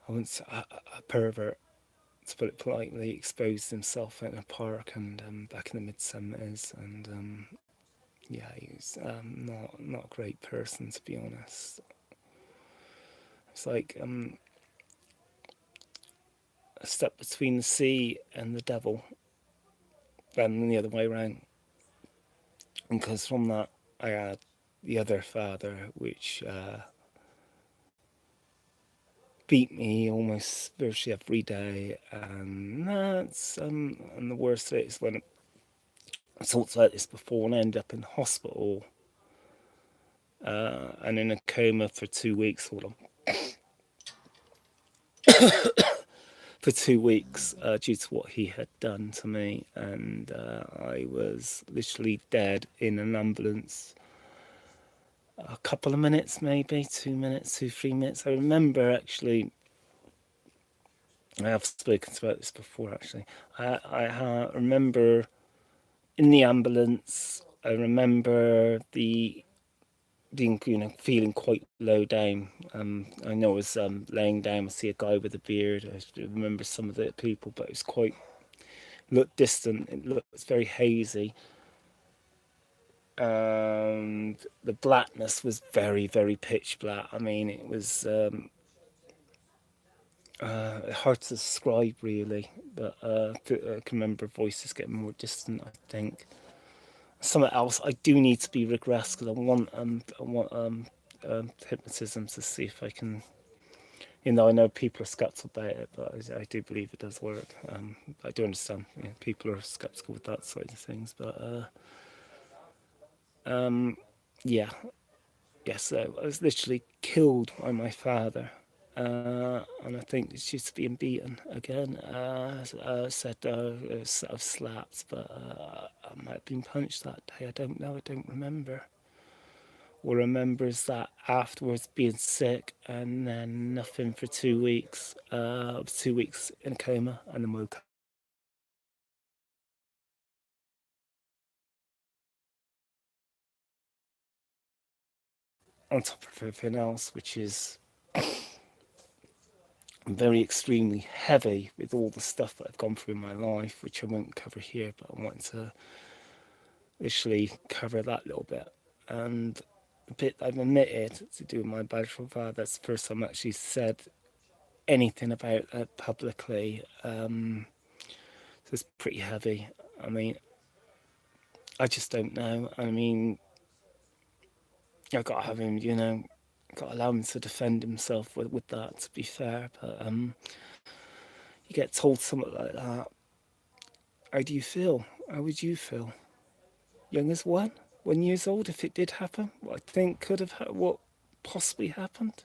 S1: I wouldn't say a pervert, to put it politely. Exposed himself in a park and back in the mid '70s, and yeah, he was not a great person, to be honest. It's like a step between the sea and the devil than the other way around. Because from that, I had the other father, which beat me almost virtually every day, and that's and the worst of it is when I talked about this before and I ended up in hospital and in a coma for 2 weeks. Hold on. For 2 weeks due to what he had done to me, and I was literally dead in an ambulance. A couple of minutes, maybe 2 minutes, 3 minutes. I remember actually. I have spoken about this before. Actually, I remember in the ambulance. I remember being, feeling quite low down. I know I was laying down. I see a guy with a beard. I remember some of the people, but it was quite looked distant. It looked very hazy, and the blackness was very, very pitch black. I mean, it was hard to describe really, but I can remember voices getting more distant. I think something else. I do need to be regressed because I want hypnotism to see if I can. I know people are skeptical about it, but I do believe it does work. I do understand people are skeptical with that side of things, but yeah, so I was literally killed by my father. And I think it's just being beaten again. I said I was slapped, but I might have been punched that day. I don't know. I don't remember. All I remember is that afterwards being sick and then nothing for 2 weeks. I was 2 weeks in a coma and then woke up. On top of everything else, which is very extremely heavy with all the stuff that I've gone through in my life, which I won't cover here, but I wanted to literally cover that little bit. And the bit I've admitted to do with my biological father, that's the first time I actually said anything about it publicly. So it's pretty heavy. I mean, I just don't know. I mean, I gotta have him, gotta allow him to defend himself with that, to be fair. But you get told something like that. How do you feel? How would you feel? Young as 1 years old, if it did happen, what I think could have, what possibly happened.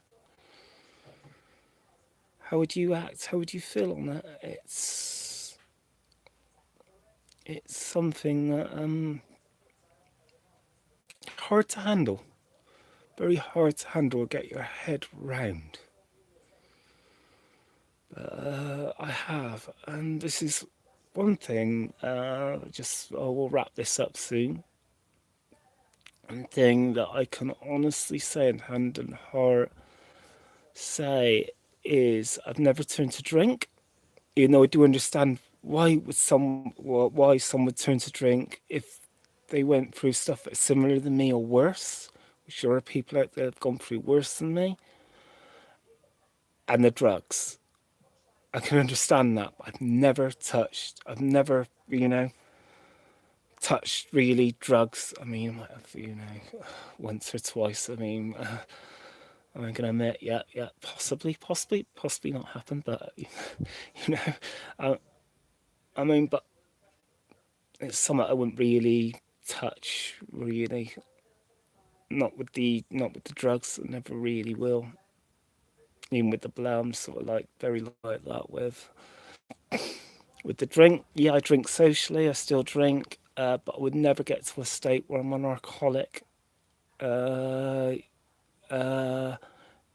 S1: How would you act? How would you feel on that? It's something that hard to handle, very hard to handle or get your head round. I have, and this is one thing. We'll wrap this up soon. One thing that I can honestly say, in hand and heart, say is I've never turned to drink. Even though I do understand why some would turn to drink if they went through stuff that's similar to me or worse. I'm sure there are people out there that have gone through worse than me. And the drugs. I can understand that, but I've never, touched really drugs. I mean, I might have, once or twice. I mean, I'm going to admit, yeah, possibly not happened, but, I mean, but it's something I wouldn't really touch, really. Not with the drugs. I never really will. Even with the blow, I'm sort of like very like that with. With the drink, yeah, I drink socially. I still drink, but I would never get to a state where I'm an alcoholic. Uh, uh,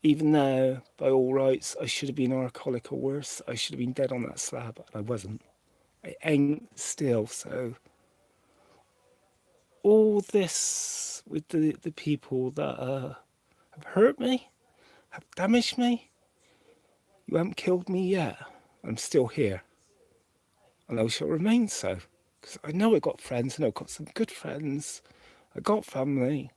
S1: Even though, by all rights, I should have been an alcoholic or worse. I should have been dead on that slab, but I wasn't. I ain't still. So all this with the people that have hurt me, have damaged me. You haven't killed me yet. I'm still here, and I shall remain so. Because I know I got friends, and I've got some good friends. I got family.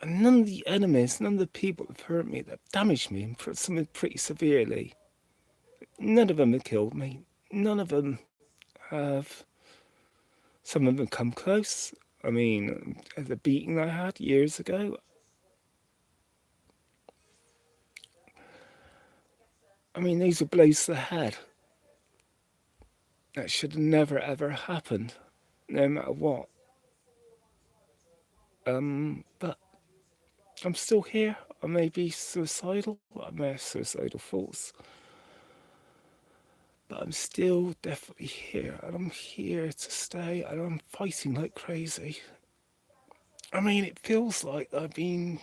S1: And none of the enemies, none of the people that have hurt me, that have damaged me, and something pretty severely, None of them have killed me. None of them have. Some of them come close. I mean, the beating I had years ago. I mean, these were blows to the head. That should have never ever happened, no matter what. But I'm still here. I may be suicidal. I may have suicidal thoughts. But I'm still definitely here. And I'm here to stay. And I'm fighting like crazy. I mean, it feels like I've been.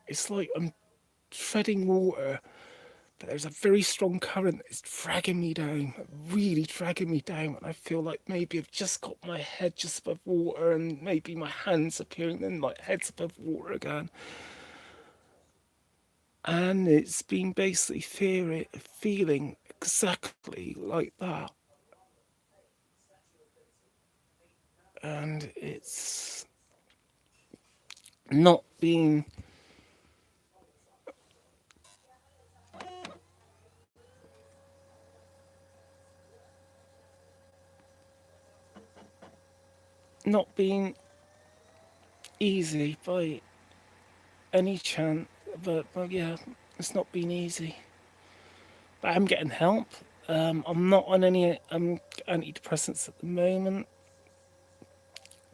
S1: It's like I'm treading water, but there's a very strong current that's dragging me down, really dragging me down. And I feel like maybe I've just got my head just above water and maybe my hands appearing, then my head's above water again. And it's been basically feeling exactly like that. And it's not being not being easy by any chance. But yeah, it's not been easy. But I'm getting help. I'm not on any antidepressants at the moment.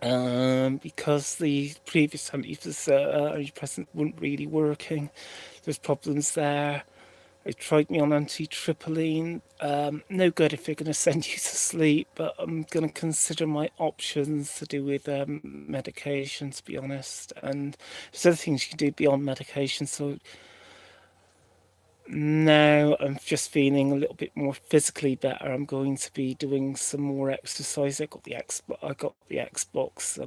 S1: Because the previous antidepressants weren't really working. There's problems there. They tried me on anti-triptyline. No good if they're going to send you to sleep, but I'm going to consider my options to do with medication, to be honest. And there's other things you can do beyond medication. So now I'm just feeling a little bit more physically better. I'm going to be doing some more exercise. I got the Xbox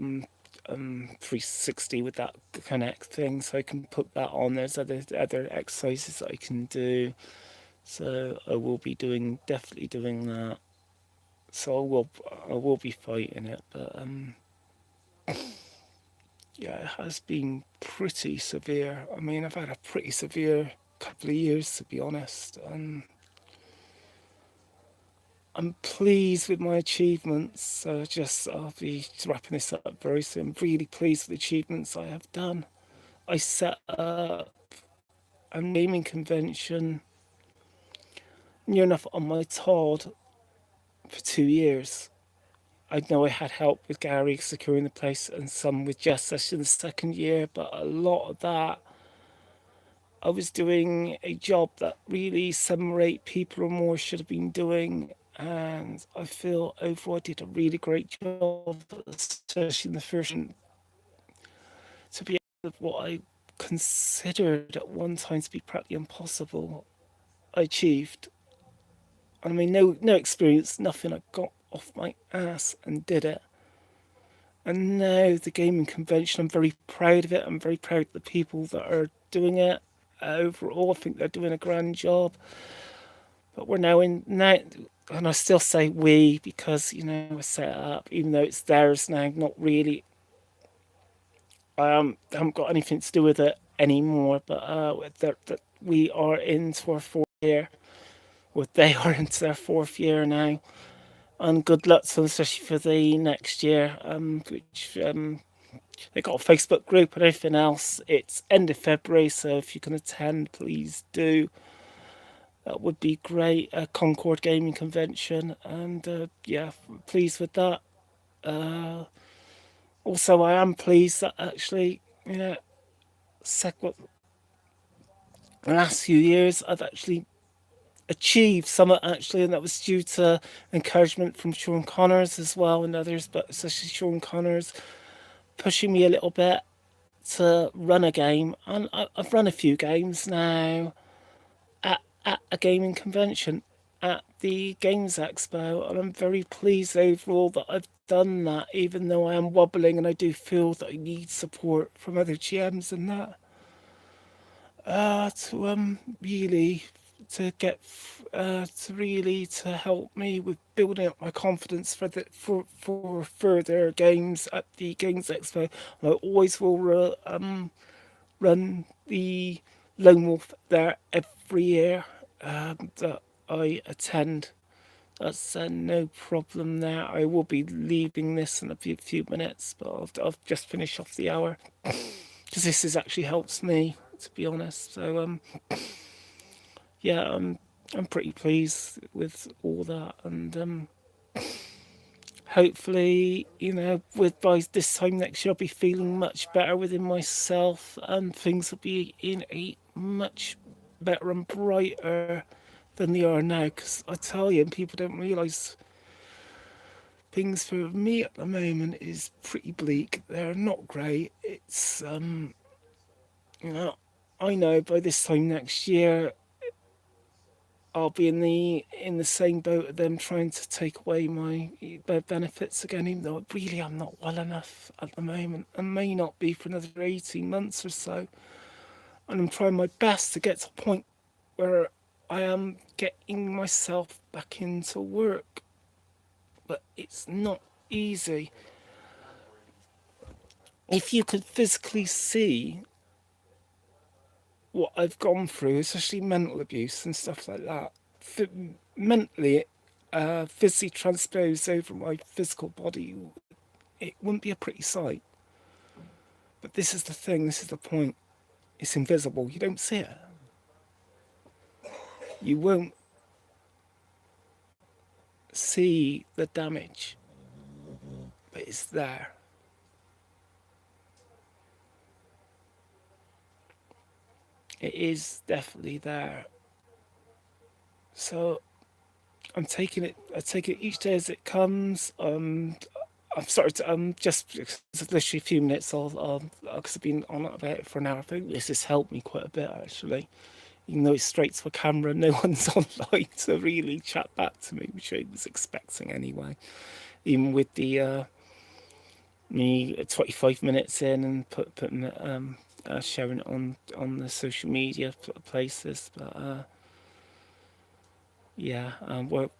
S1: 360 with that Connect thing, so I can put that on. There's other exercises that I can do, so I will be definitely doing that. So I will be fighting it, but yeah, it has been pretty severe. I mean, I've had a pretty severe couple of years, to be honest. I'm pleased with my achievements. I'll be wrapping this up very soon. I'm really pleased with the achievements I have done. I set up a naming convention near enough on my Todd for 2 years. I know I had help with Gary securing the place and some with Jess in the second year, but a lot of that I was doing a job that really 7 or 8 people or more should have been doing. And I feel overall I did a really great job, especially in the first, to be able to what I considered at one time to be practically impossible. I achieved. I mean, no experience, nothing. I got off my ass and did it. And now the gaming convention, I'm very proud of it. I'm very proud of the people that are doing it. Overall, I think they're doing a grand job. But we're now in now, and I still say we because I set it up, even though it's theirs now. Not really. I haven't got anything to do with it anymore. But that we are into our 4th year. Well, they are into their 4th year now. And good luck to them, especially for the next year. Which they got a Facebook group and everything else. It's end of February, so if you can attend, please do. That would be great. Concord Gaming Convention, and yeah, pleased with that. Uh, Also, I am pleased that actually, what the last few years I've actually achieved some actually, and that was due to encouragement from Sean Connors as well and others, but especially Sean Connors pushing me a little bit to run a game, and I've run a few games now at a gaming convention at the Games Expo, and I'm very pleased overall that I've done that, even though I am wobbling and I do feel that I need support from other GMs and that. To really to get to really to help me with building up my confidence for further games at the Games Expo. I always will run the Lone Wolf there every year that I attend. That's no problem there. I will be leaving this in a few minutes, but I'll just finish off the hour because this has actually helps me, to be honest. So yeah, I'm pretty pleased with all that, and hopefully, with by this time next year, I'll be feeling much better within myself, and things will be in a much better and brighter than they are now. Because I tell you, people don't realise things for me at the moment is pretty bleak. They're not great. It's you know, I know by this time next year I'll be in the same boat of them trying to take away my benefits again, even though really I'm not well enough at the moment, and may not be for another 18 months or so. And I'm trying my best to get to a point where I am getting myself back into work, but it's not easy. If you could physically see what I've gone through, especially mental abuse and stuff like that, mentally, physically transposed over my physical body, it wouldn't be a pretty sight. But this is the thing, this is the point. It's invisible. You don't see it. You won't see the damage, but it's there. It is definitely there. So I take it each day as it comes. I'm sorry to, just literally a few minutes. Because I've been on about it for an hour. I think this has helped me quite a bit actually. Even though it's straight to a camera, no one's online to really chat back to me, which I was expecting anyway. Even with the me 25 minutes in and putting sharing it on the social media places, but yeah,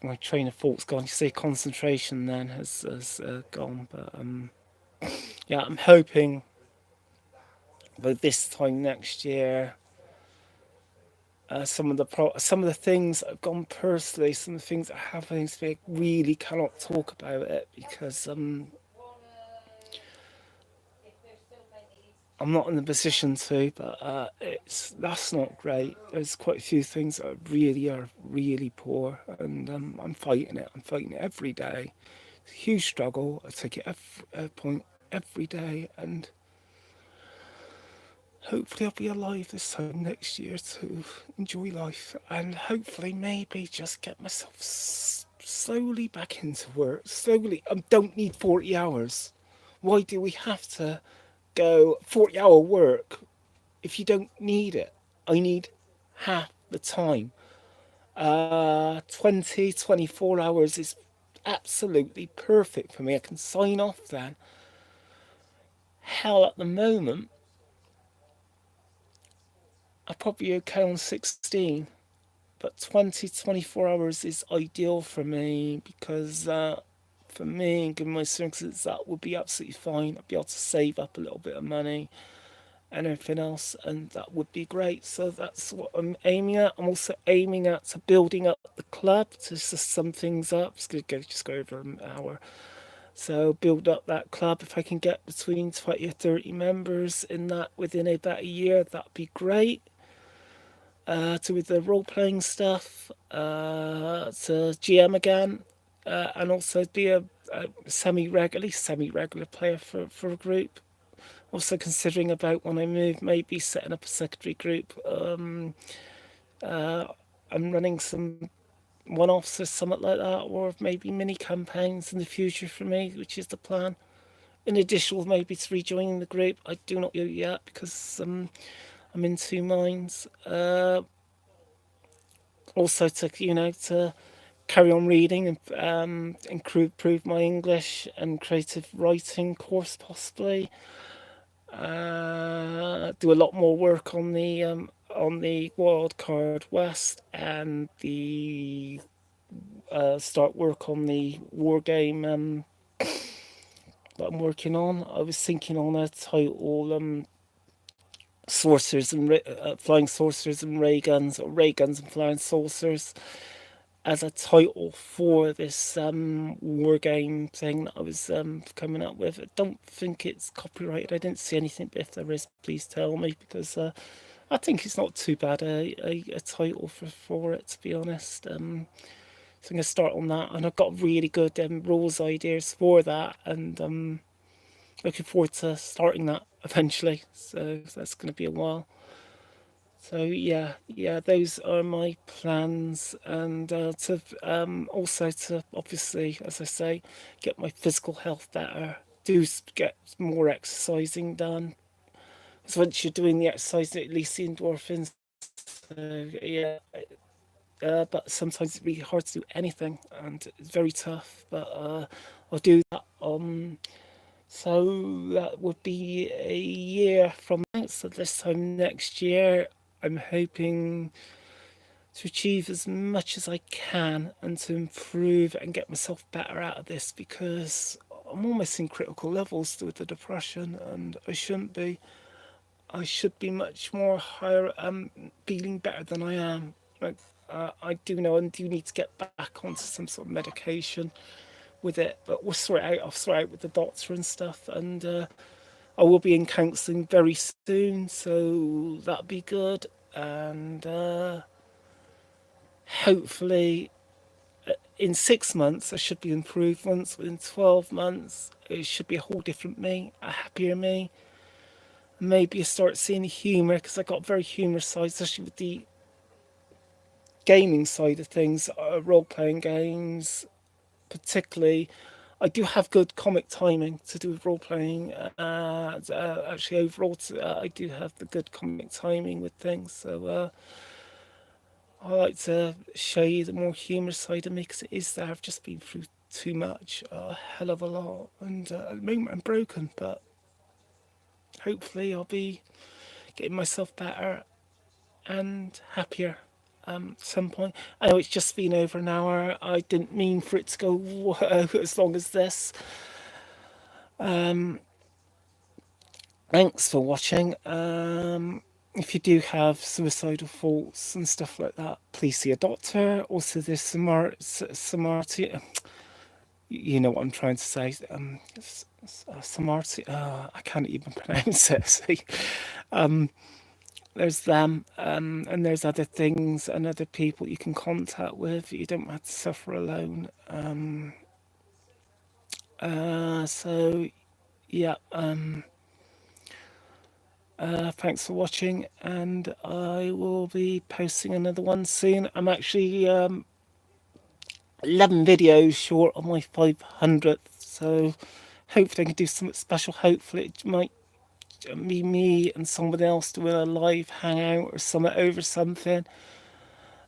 S1: my train of thought's gone. You say concentration then has gone, but yeah, I'm hoping by this time next year, some of the things that have gone personally, some of the things that are happening to me, I really cannot talk about it because I'm not in the position to. But that's not great. There's quite a few things that are really poor, and I'm fighting it. I'm fighting it every day. It's a huge struggle. I take it every point every day, and hopefully I'll be alive this time next year to enjoy life, and hopefully maybe just get myself slowly back into work. Slowly. I don't need 40 hours. Why do we have to go 40-hour work if you don't need it? I need half the time. 20, 24 hours is absolutely perfect for me. I can sign off then. Hell, at the moment, I'll probably be okay on 16, but 20, 24 hours is ideal for me because for me, given my circumstances, that would be absolutely fine. I'd be able to save up a little bit of money and everything else, and that would be great. So that's what I'm aiming at. I'm also aiming at to building up the club to just sum things up. It's going to just go over an hour. So build up that club. If I can get between 20 or 30 members in that within about a year, that'd be great. To with the role playing stuff, to GM again, and also be a semi regular player for a group. Also considering about when I move, maybe setting up a secondary group. I'm running some one-offs or something like that, or maybe mini campaigns in the future for me, which is the plan. In addition, maybe to rejoining the group, I do not know yet because I'm in two minds. Also to carry on reading and improve my English and creative writing course possibly. Do a lot more work on the Wild Card West and the start work on the war game that I'm working on. I was thinking on a title saucers and flying saucers and ray guns, or ray guns and flying saucers, as a title for this war game thing that I was coming up with. I don't think it's copyrighted. I didn't see anything, but if there is, please tell me, because I think it's not too bad a title for it, to be honest. So I'm going to start on that, and I've got really good rules ideas for that, and looking forward to starting that eventually. So that's going to be a while. So yeah, those are my plans, and to also to obviously, as I say, get my physical health better. Get more exercising done. Because once you're doing the exercise, at least the endorphins. So yeah, but sometimes it's really hard to do anything, and it's very tough. But I'll do that. So that would be a year from now. So this time next year, I'm hoping to achieve as much as I can and to improve and get myself better out of this, because I'm almost in critical levels with the depression, and I shouldn't be. I should be much more higher, feeling better than I am. Like, I do know I do need to get back onto some sort of medication with it, but we'll sort it out. I'll sort it out with the doctor and stuff, and I will be in counselling very soon, so that'll be good. And hopefully, in 6 months, I should be improvements. Within 12 months, it should be a whole different me, a happier me. Maybe I start seeing the humour, because I got a very humorous side, especially with the gaming side of things, role playing games, particularly. I do have good comic timing to do with role playing. Actually, overall, I do have the good comic timing with things. So I like to show you the more humorous side of me, because it is there. I've just been through too much, a hell of a lot, and at the moment I'm broken. But hopefully, I'll be getting myself better and happier at some point. I know it's just been over an hour. I didn't mean for it to go as long as this. Thanks for watching. If you do have suicidal thoughts and stuff like that, please see a doctor. Also, there's Samarti. You know what I'm trying to say. Samarti. I can't even pronounce it. See? There's them, and there's other things and other people you can contact with. You don't have to suffer alone. So yeah. Thanks for watching, and I will be posting another one soon. I'm actually 11 videos short of my 500th, so hopefully I can do something special. Hopefully it might be me and someone else doing a live hangout or something over something.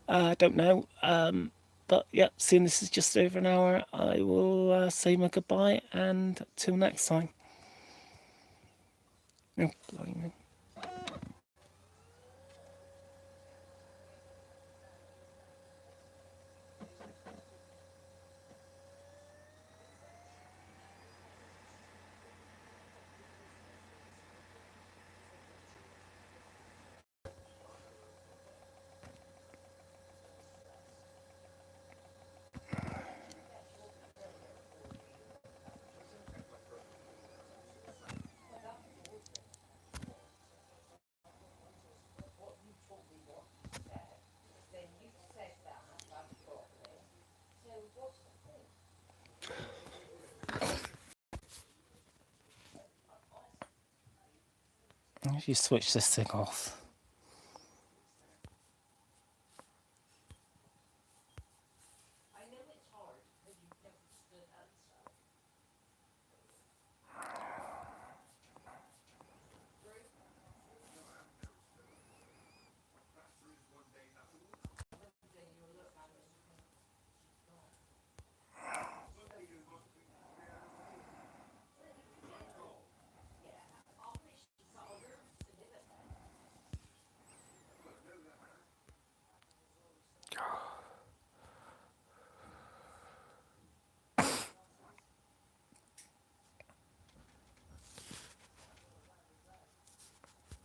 S1: I don't know. But yeah, seeing this is just over an hour, I will say my goodbye, and till next time. Oh, blimey. If you switch this thing off.